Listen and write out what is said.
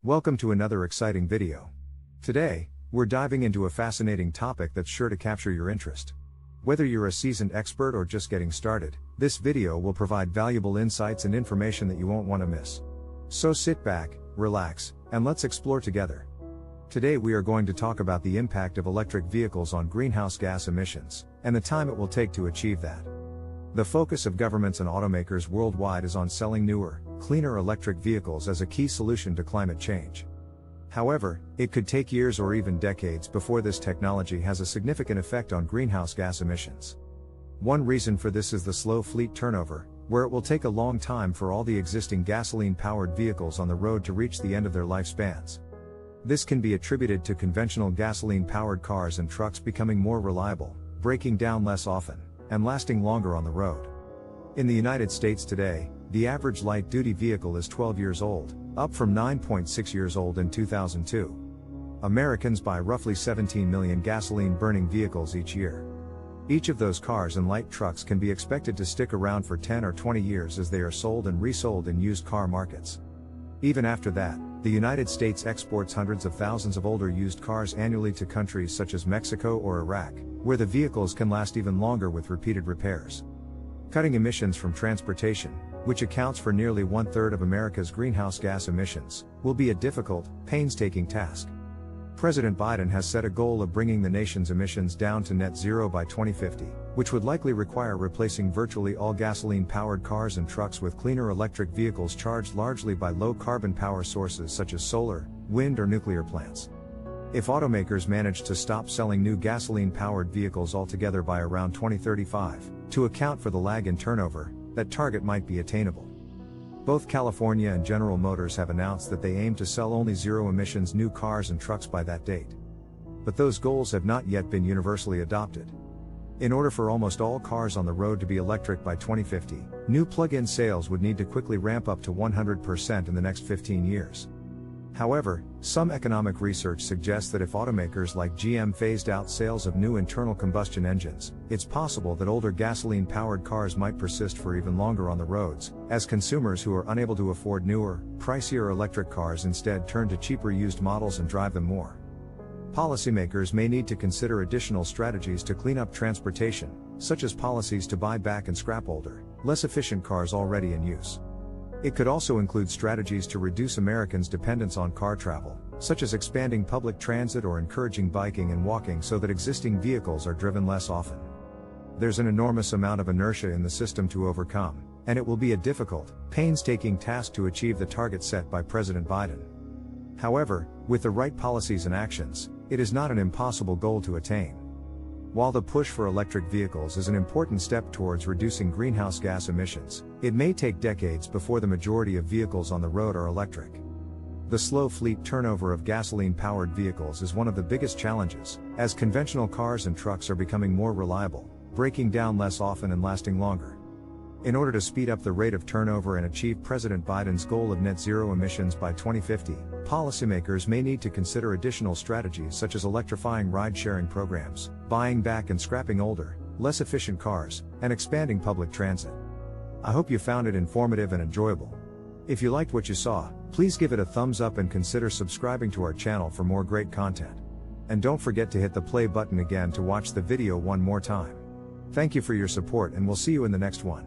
Welcome to another exciting video. Today, we're diving into a fascinating topic that's sure to capture your interest. Whether you're a seasoned expert or just getting started, this video will provide valuable insights and information that you won't want to miss. So sit back, relax, and let's explore together. Today we are going to talk about the impact of electric vehicles on greenhouse gas emissions, and the time it will take to achieve that. The focus of governments and automakers worldwide is on selling newer, cleaner electric vehicles as a key solution to climate change. However, it could take years or even decades before this technology has a significant effect on greenhouse gas emissions. One reason for this is the slow fleet turnover, where it will take a long time for all the existing gasoline-powered vehicles on the road to reach the end of their lifespans. This can be attributed to conventional gasoline-powered cars and trucks becoming more reliable, breaking down less often, and lasting longer on the road. In the United States today, the average light-duty vehicle is 12 years old, up from 9.6 years old in 2002. Americans buy roughly 17 million gasoline-burning vehicles each year. Each of those cars and light trucks can be expected to stick around for 10 or 20 years as they are sold and resold in used car markets. Even after that, the United States exports hundreds of thousands of older used cars annually to countries such as Mexico or Iraq, where the vehicles can last even longer with repeated repairs. Cutting emissions from transportation, which accounts for nearly 1/3 of America's greenhouse gas emissions, will be a difficult, painstaking task. President Biden has set a goal of bringing the nation's emissions down to net zero by 2050, which would likely require replacing virtually all gasoline-powered cars and trucks with cleaner electric vehicles charged largely by low-carbon power sources such as solar, wind or nuclear plants. If automakers manage to stop selling new gasoline-powered vehicles altogether by around 2035, to account for the lag in turnover, that target might be attainable. Both California and General Motors have announced that they aim to sell only zero-emissions new cars and trucks by that date. But those goals have not yet been universally adopted. In order for almost all cars on the road to be electric by 2050, new plug-in sales would need to quickly ramp up to 100% in the next 15 years. However, some economic research suggests that if automakers like GM phased out sales of new internal combustion engines, it's possible that older gasoline-powered cars might persist for even longer on the roads, as consumers who are unable to afford newer, pricier electric cars instead turn to cheaper used models and drive them more. Policymakers may need to consider additional strategies to clean up transportation, such as policies to buy back and scrap older, less efficient cars already in use. It could also include strategies to reduce Americans' dependence on car travel, such as expanding public transit or encouraging biking and walking so that existing vehicles are driven less often. There's an enormous amount of inertia in the system to overcome, and it will be a difficult, painstaking task to achieve the target set by President Biden. However, with the right policies and actions, it is not an impossible goal to attain. While the push for electric vehicles is an important step towards reducing greenhouse gas emissions, it may take decades before the majority of vehicles on the road are electric. The slow fleet turnover of gasoline-powered vehicles is one of the biggest challenges, as conventional cars and trucks are becoming more reliable, breaking down less often and lasting longer. In order to speed up the rate of turnover and achieve President Biden's goal of net zero emissions by 2050, policymakers may need to consider additional strategies such as electrifying ride-sharing programs, buying back and scrapping older, less efficient cars, and expanding public transit. I hope you found it informative and enjoyable. If you liked what you saw, please give it a thumbs up and consider subscribing to our channel for more great content. And don't forget to hit the play button again to watch the video one more time. Thank you for your support and we'll see you in the next one.